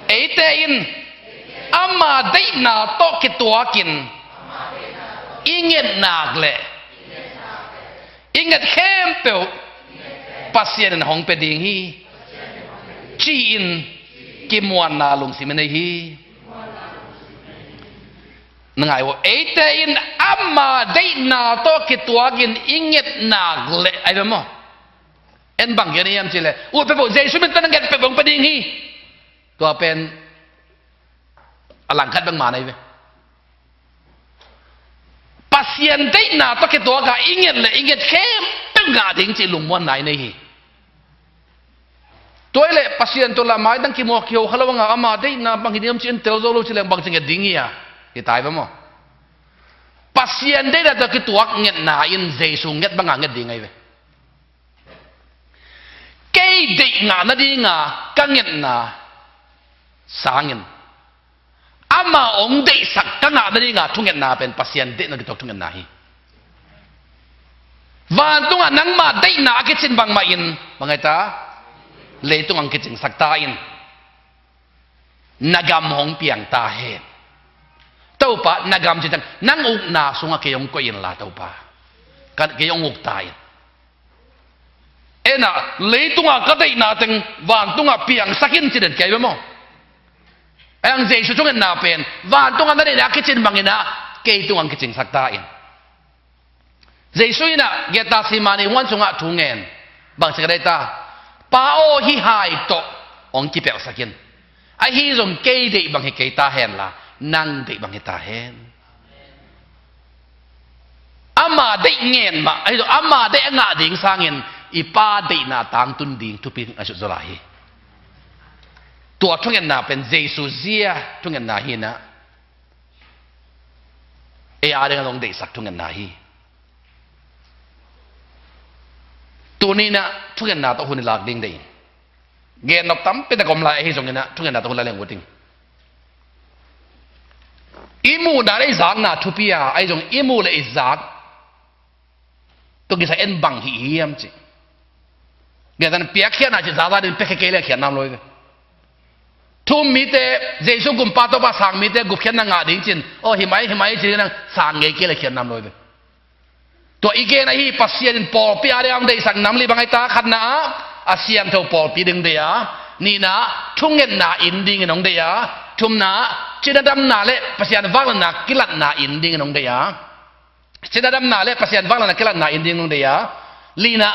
Speaker 1: เอเตอินอามาได้นาโตกิตัวกินอิงเงินนากเลยอิงเงินเข้มเปียวปัสยันหงเป็ดดิงฮีจีอินกิมวันนาลุงสิมันฮีนั่งไงวะเอเตอินอามาได้นาโตกิตัวกินอิงเงินนากเลยไอ้แบบมั้งเอ็นบังอย่างนี้ยังเจเลยโอ้ไปบอกเจสุมันตั้งเงินไปบอกเป็ดดิงฮีตัวเป็นอลังคัดบังมาในเว้ยปัสยันได้นาโตกิตัวกับอิงเงินเลยอิงเงินเข้มตั้งงาถึงจีลุงวันไหนในฮีตัวเล่ปัสยันตัวละไม้ตั้งกี่โมงเขียวเขาเล่าว่าอามาได้นาบางทีนี่มันเตลโซลูเชลบางสิ่งดิ่งเงี้ยที่ตายไปมั้งปัสยันได้แต่กี่ตัวเงี้ยนาอินเจสุงเงี้ยบางงานเงี้ยดิ่งไงเว้ยเกยดิ่งงานนั่นดิ่งอ่ะกังเงี้ยนาสางเงี้ยอามาองเดสักกังงานนั่นดิ่งอ่ะทุ่งเงี้ยนาเป็นปัสยันเดนั่นกี่ตัวทุ่งเงี้ยนาฮีวันตุ้งอ่ะนังมาได้นากี่ชิ้นบางมาอินบางไงตาเลยต้องอังกฤษจึงสักตาอินนากามหงเปียงตาเห็นเต้าปะนากามจิตังนั่งอุกนาสุงอาเกยงก็อินลาเต้าปะ กันเกี่ยงงกตายน่ะเลยตุงอ่ะก็ได้น่าตึงวางตุงอ่ะเปียงสักอินจิเด็ดเกี่ยวมั้งยังเจสุจงเงินน่าเป็นวางตุงอ่ะนั่นเองนะคิดจินบางอินะเกี่ยตุงอ่ะคิดจินสักตาอินเจสุอินะเกตาสิมานีวันจงอ่ะทุ่งเงินบางสิ่งใดตาป้าโอฮิหายโตองค์ที่เปียกสักอินไอ้ฮิจงเกี่ยได้บางเหตุเกี่ยตาเห็นละนั่งได้บางเหตุตาเห็นอามาได้เงินมาไอ้ตัวอามาได้งาดิ่งสร้างเงินอีป้าได้นาตังตุนดิ่งทุพิงอาชุดลายตัวทุกเงินนาเป็นเจสุเซียทุกเงินนาฮีนะอาเรื่องลงได้สักทุกเงินนาฮีตัวนี้นะทุกเงินนาต้องหุ่นหลักดิ่งได้เงินนับตั้มเป็นแต่กำไรให้ส่งเงินนะทุกเงินนาต้องหุ่นหลักเลี้ยงวัวดิ่งอิมูนาได้จากนาทุพิยาไอ้จงอิมูเลยจากตัวกิจเอ็นบังที่เยี่ยมจีเงี้ยตอนเปียกเขียนอาจจะจากนั้นเป็นแค่เกลี่ยเขียนน้ำลอยทุ่มมีแต่เจสุกุมปาตัวภาษามีแต่กุบเขียนนางาดิ่งจินโอ้หิมะจีนั่งสางเงี้ยเกลี่ยเขียนน้ำลอยตัวอีเกนไอ้ปัสเซียนปอปีอะไรอันเดียสังน้ำลีบางไอ้ตาขันนะอาเซียนเท่าปอปีดึงเดียนี่นะทุ่งเงินนาอินดิ่งน้องเดียทุ่มนะจีนดำนาเล่ปัสเซียนวังนากิลัดนาอินดิ่งน้องเดียจีนดำนาเล่ปัสเซียนวังนากิลัดนาอินดิ่งน้องเดียลีน่า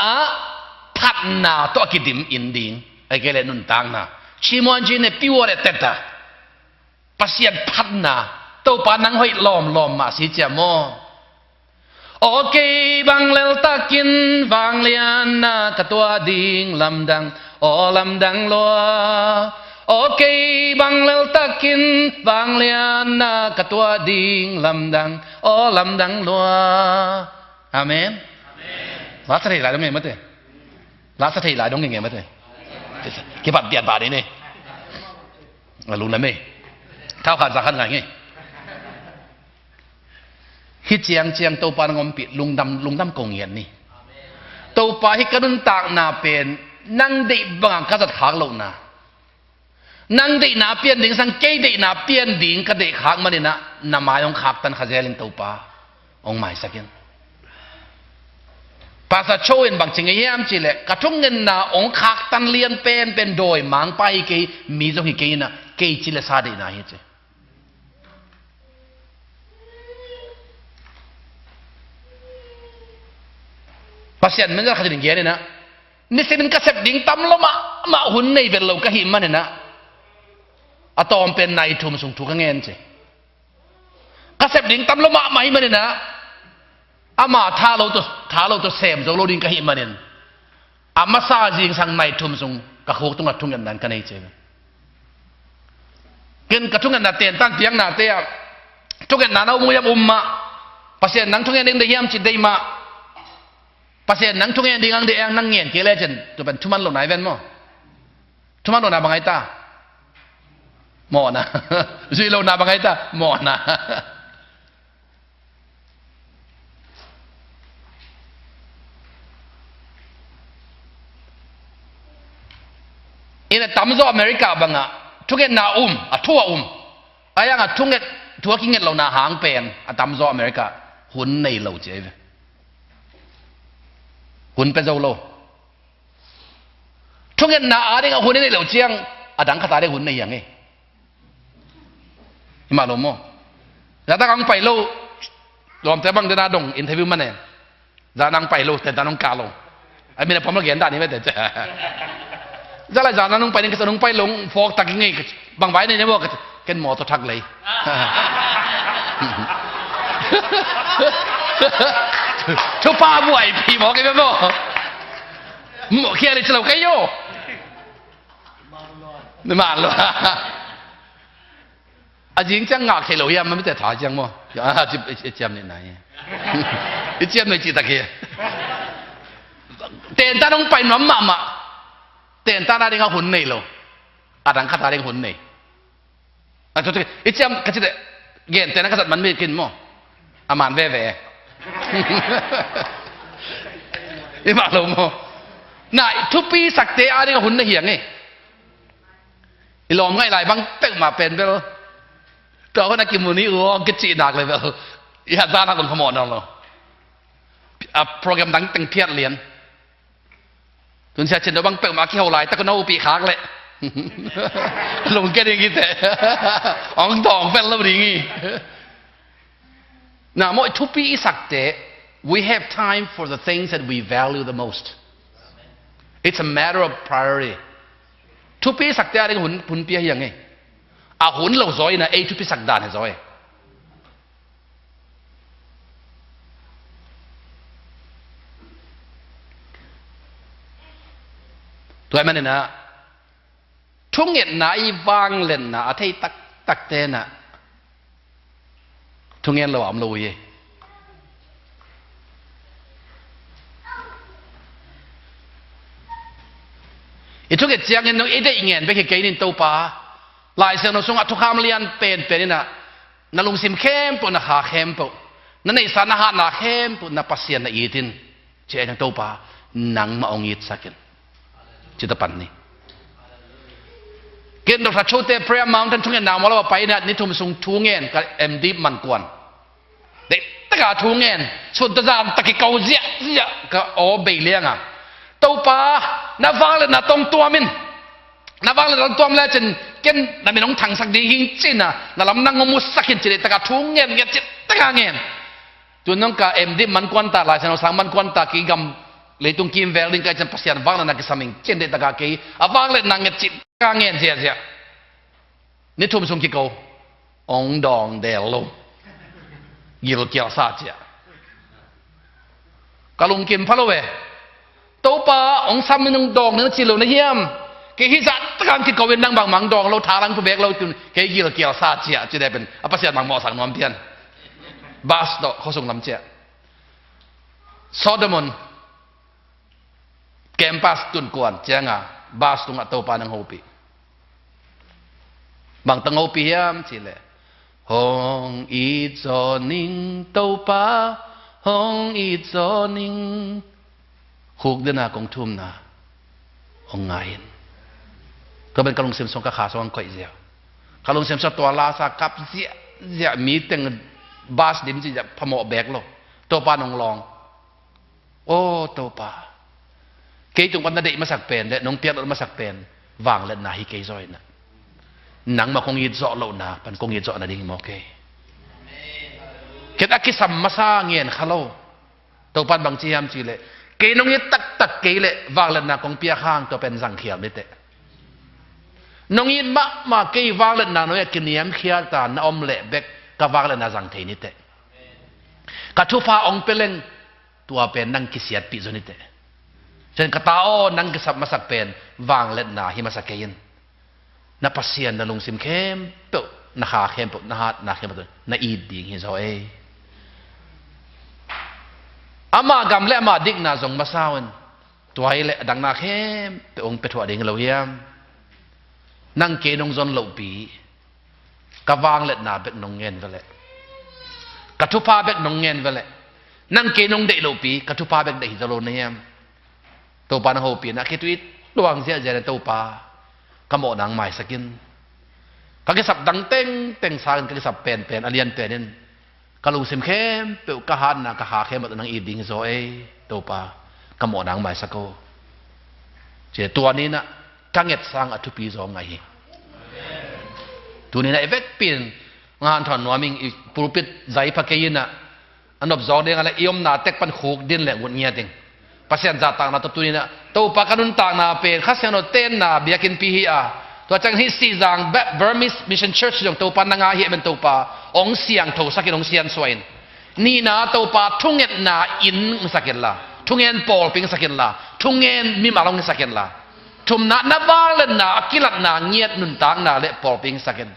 Speaker 1: พัดนาตัวกิดิมอินดิ่งไอ้เกลนุนตังนะชิมอนจีนเนี่ยพิวเรตเตต้าปัสเซียนพัดนาตัวปานังห้อยล้อมมาสิเจโมโอเคบางเลวตะกินบางเลียนนากตัวดิ่งลำดังโอลำดังลัวโอเคบางเลวตะกินบางเลียนนากตัวดิ่งลำดังโอลำดังลัวอาเมนลาสถิตหลายตรงไหนมั้งเต้ลาสถิตหลายตรงไหนมั้งเต้กี่ปัดเดียดบาดนี่รู้แล้วไหมเท่าขาดสักขันไงไงฮิเจียงตัวปานงมปิดลุงดำกงเงียนนี่ตัวปาฮิกระดุนตากนาเป็นนั่งดิบางก็จะขากลงนานั่งดินาเปลี่ยนดิ่งสังเกตดินาเปลี่ยนดิ่งก็เด็กขากมันนี่นะนามาองขากตันขจลินตัวปาองหมายสักยันภาษาโชยบางสิ่งเยี่ยมจีเละกระทุ่งเงินนาองขากตันเลียนเป็นโดยมังไปกี่มีจงฮิกี่นะกี่จิเลสาดีนาฮิเจภาษามันจะขจัดเงี้ยเนี่ยนะนี่สิ่งกระเสบดิ่งตั้มแล้วมาหุ่นในเป็นเราก็หิมมันเนี่ยนะอะตอมเป็นในทุ่มส่งถูกเงี้ยสิกระเสบดิ่งตั้มแล้วมาไม่มันเนี่ยนะอามาท่าเราตัวเสมตัวเราดิ่งก็หิมมันเนี่ยอามาซาจิงสั่งในทุ่มส่งกระโขกตรงกระทุ่งกันนั้นกันในเจ้าเกินกระทุ่งกันนาเตียนตั้งเตียงนาเตียทุ่งกันนาเอามุยมมาภาษาหนังทุ่งกันเองได้เยี่ยมจิตได้มาภาษาหนังทุ่งเงินดีงังเดียงนั่งเงียนเกล้เจนตัวเป็นทุมันลงไหนเป็นมั้งทุมันลงนาบางไงตาหมอนะจุยลงนาบางไงตาหมอนะอินตั้มโซอเมริกาบางอ่ะทุ่งเงินนาทั่วไอ้ยังอ่ะทุ่งเงินทั่วกินเงินเรานาหางเป็นตั้มโซอเมริกาหุ่นในเราเจ้าหุ่นเป็นเจ้าโลทุกเงินนาอาได้กับหุ่นในเหล่าเชียงอดังคาตาได้หุ่นในอย่างนี้มาลงมั้งแล้วถ้ากังไปโลรวมแต่บางเดือนดงอินเทอร์วิวมันเนี่ยจะนั่งไปโลแต่จะนั่งกาลงไอ้มีแต่ผมเราเขียนด้านนี้ไม่แต่จะอะไรจะนั่งไปนี่ก็จะนั่งไปลงฟอกตักยังไงบางไว้ในนี้ว่ากันหมอตัวทักเลยทุป้าบวยผีหมอกันไหมบ่หมอเขียนอะไรจะเราแค่โย่ไม่มาหรอกอาจริงจังงาเขียนเรายังมันไม่แต่ถ่ายจังมั้งจะจำในไหนจำในจิตตะเกียเต้นตาต้องไปน้ำมาเต้นตาได้เขาหุ่นในเราอาดังคาตาได้หุ่นในอ่ะทุกทีจำก็จะเย็นแต่นักษัตริย์มันไม่กินมั้งอามันแว่นี่มาลงมั้งน่ะทุกปีสักเตะอะไรก็หุ่นในเหี่ยงไงอีหลอมง่ายหลายบางเต็กมาเป็นไปแล้วตัวเขานักกินมูนี่กิจีหนักเลยแบบอย่าซ่านักคนขโมยนั่นหรอ program đang tăng phiền liền tuần sau trên đó băng tự mà khi hậu lại ta có nấu bị khác lệ lùng cái gì thế ông đòn phèn lâu đi nghi nào mỗi thu pi sắc thế we have time for the things that we value the most it's a matter of priority thu pi sắc thế anh hun pi hay ngay hun lâu rồi na thu pi sắc đàn hay rồiตัวมันเนี่ยนะทุ่งเงินนะอีวางเล่นนะอาทิตย์ตักเตนะทุ่งเงินเราอมลุยอีทุ่งเงินเจียงเงินน้องอีได้เงินไปแค่เกี่ยนินตัวป่าหลายเสียงน้องส่งทุกคำเรียนเป็นนี่นะนั่นลงซิมเข้มปุ่นนะหาเข้มปุ่นนั่นในสารหาหนาเข้มปุ่นนะปัสเซียนนะอีทินเจ้าตัวป่านังมาองยิดสักกันจิตปันนี่เกิดเราโชว์เตะพระมาวน์ทุ่งเงินนาวมาแล้วไปเนี่ยนี่ทุ่มส่งทุ่งเงินกับเอ็มดีมันกวนเด็กตะกาทุ่งเงินส่วนตะจานตะกี้เกาเสียก็โอ้เบลเลียงอ่ะตัวป้าน้าฟังเลยน้าตรงตัวมินน้าฟังเลยตรงตัวมันแล้วจนเกินน้าไม่น้องถังสักดีหิ้งจินอ่ะน้าลำนั่งงมุสักหินจิตตะกาทุ่งเงินจิตตะกาเงินตัวน้องกับเอ็มดีมันกวนตาหลายเส้นเราสั่งมันกวนตากี่กำเลยตรงกินเวลิงก็จะพัศยานวางแล้วนักสามิงเจนเดตตะกาเกย์วางเลยนังเงจิตกางเงินเสียนี่ทุ่มส่งกี่กูองดองเดลโลยิลเกียวซาเจียกะลุงกินพะโลเวตัวป้าองซ้ำมันดองเนื้อจิโลนะเยี่ยมเกย์ฮิซัตตะการกี่กูเป็นนังบางมังดองเราทารังผู้เบกเราจุนเกย์ยิลเกียวซาเจียจะได้เป็นพัศยานบางหมอสังนอมเทียนบาสดอกเขาส่งลำเจียซอดมอนKempas tun kuan jangan bas tu nggak tahu panang hobi bang teng hobi yam cile hong izo ning tahu pa hong izo ning huk dena kong tum na hong ngainก็เป็นกำลังเสียมสงกะขาสองก่อยเสียกำลังเสียมสตัวลาสากับเสียมีแต่งบาสดิมสิจะพมอแบกโลตัวปานองลองโอ้ตัวปาเกย์ตรงวันนั้นเด็กมาสักเป็นและน้องเปียกมาสักเป็นวางเล่นนาฮิเกย์ซอยนะหนังมาคงยิดเจาะโลนาปันคงยิดเจาะนาดิ่งมอเกย์เกิดอักขิสัมมาซาเงียนขลุ่ตัวปันบางจีฮามจีเล่เกย์น้องยิดตักเกย์เล่วางเล่นนาคงเปียข้างตัวเป็นสังเขียวนี่เตะน้องยิดมาเกย์วางเล่นนาน้อยกินเนียมเขียวตาน้อมเละเบกกับวางเล่นนาสังเทียนี่เตะกัทุฟ้าองเป็นเล่นตัวเป็นนั่งกิเสียดปีโซนี่เตะฉันกระตาอ้อนั่งกษับมาสักเป็นวางเล่นนาหิมาสักเกยินนับพัศยานนัลงซิมเข้มเปิดนักหาเข้มเปิดนักหานักเข้มเปิดนักอีดิ่งหินโซเออามากำเล่มาดิกนาจงมาสาวนตัวไอ้เล่ดังนักเข้มเปิดองค์เปิดหัวดิ่งเราเยี่ยมนั่งเกนงจนเหล่าปีกวางเล่นนาเบ็ดนงเงินไปเลยกระทุพาเบ็ดนงเงินไปเลยนั่งเกนงเด็กเหล่าปีกระทุพาเบ็ดเด็กหินโซโลเนียมตัวปานหัวปีนะคิดวิดวงเสียใจในตัวปากระโมนังใหม่สกินกระสับดังเต้งสารกระสับเป็นอเลียนเป็นนั่นกระลุงซิมเข้มเปลวกระหันนะกระหาเข้มแบบนังอีดิ่งโซเอตัวปากระโมนังใหม่สกโกเจ้าตัวนี้นะกังเง็ดสร้างอัตุปีโซไงตัวนี้นะเอฟเฟกต์ปีนงานถอนหัวมิงอีปูปิดใจพักเกยินนะอันดับสองเด้งอะไรยมนาเต็กปันโคกดินแหละวนเงียดิงpasien zatang na tu ni na to pakanun tang na pen khasyan no ten na biakin pihi a to chang hi si jang Burmese Mission Church jong to pan nga hi ben to pa ong siang tho sakin ong sian soin ni na to pa thunget na in sakin la thungen pol ping sakin la thungen mi malong sakin la thum na bang len na akilat na ngiet nun tang na le pol ping sakin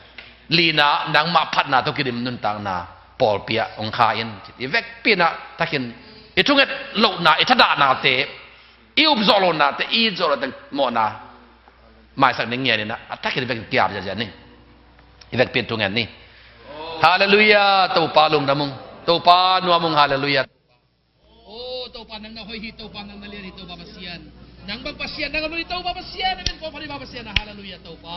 Speaker 1: lina nang ma phat na to kidim nun tang na pol pia ong khain i vek pina takin itu nget lo na itu dah na te, iu zolo na te, i zolo te mo na, mai sak nengia ni na, atak ini bagi tiap saja ni, ibek pintu nget ni, haleluya, tau palung damung, tau pa nuamung haleluya. Oh, tau pa nang na hoy tau pa nang nalir tau pa pasian, nang bang pasian nang nalir tau pa pasian, namin po pari pa pasian na haleluya tau pa.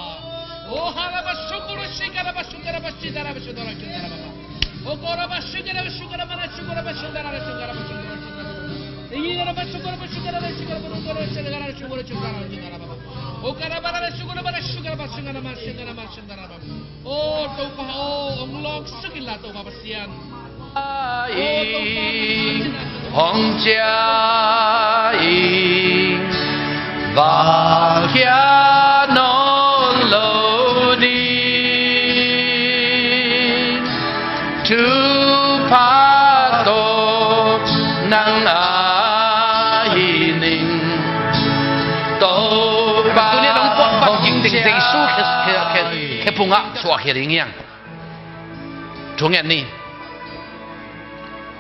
Speaker 1: Oh, haleluya, syukur syukur syukur syukur syukur syukur. Oh, kora ba syukur mana syukur ba syukur.
Speaker 2: Oh, tau pa oh, ang long sakila tau mapasiyan.
Speaker 1: Hong Jia Yi và kia non lâu đi tu pa to nang ai ninh to ba tu ni nong pot pat king ting dei su ke punga chua ke ring yang chung en ni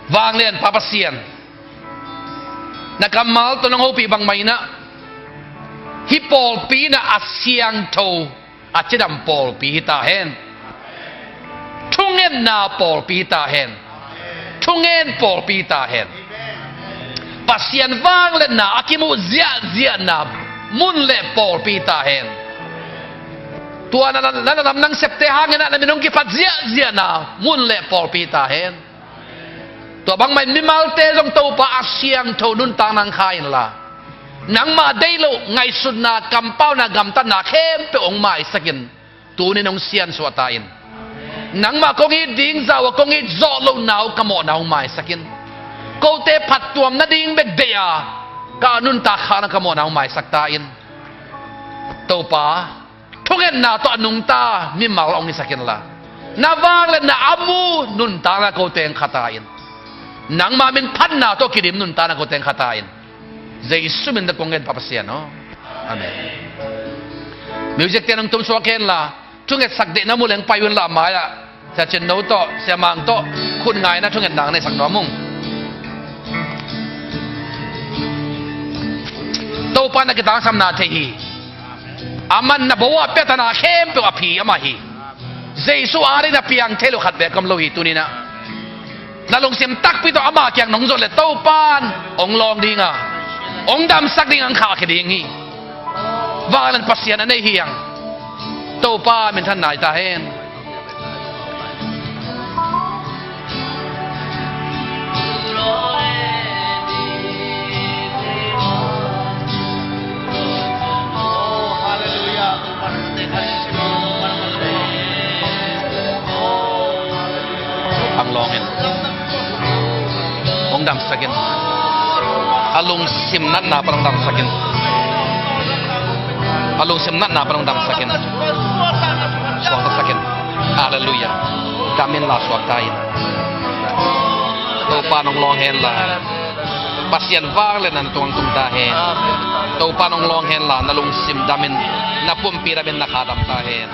Speaker 1: vang len papasian nakamal to nang hopi bang mai na hi pol pi na asyang to achidam pol pi ta hen thungen na pol pi ta hen thungen pol pi ta hen pasian vang len na akimu zia na mun le pol pi ta hen tua na nam nang septe hangin na minong kipat zia na mun le pol pi ta hen tua bang mai mimalte jong to pa asyang to nun tang nang khain la nang ma dei lo ngai sun na kampau na gam tan na khem pe ong mai sakin tu ni nong sian suatain nang ma kong i ding zawa kong i zo lo nau kamo nau mai sakin ko te phat tuam na ding bek deya ka nun ta khana kamo nau mai saktain to pa thungen na to anung ta mi mal ong i sakin la na wang le na amu nun ta na ko teng khatain nang ma min phan na to kidim nun ta na ko teng khatain Jesus min da kongen papasian no amen music tenang tum so ken la chunget sakde na muleng payun la maya cha chen no to sia mang to khun ngai na chunget nang ne sak no mung to pa na kitang samna the hi aman na bawa petana khem pe api ama hi Jesus ari na piang thelo khat be kam lo hi tunina nalong sim tak pi to ama kyang nong zo le to pan ong long dinga ong dam sak ding ang kha ke ding hi walan pasian anei hiang to pa min than nai ta hen ang longin ong dam sakin alung simnat na parang dam sakin alung simnat na parang dam sakin suwang sakin hallelujah kamin la suwag tayo to panong long hen la pasyan vang le nan tuang tung tahen to panong long hen la nalung sim damin na pumpira bin nakadam tahen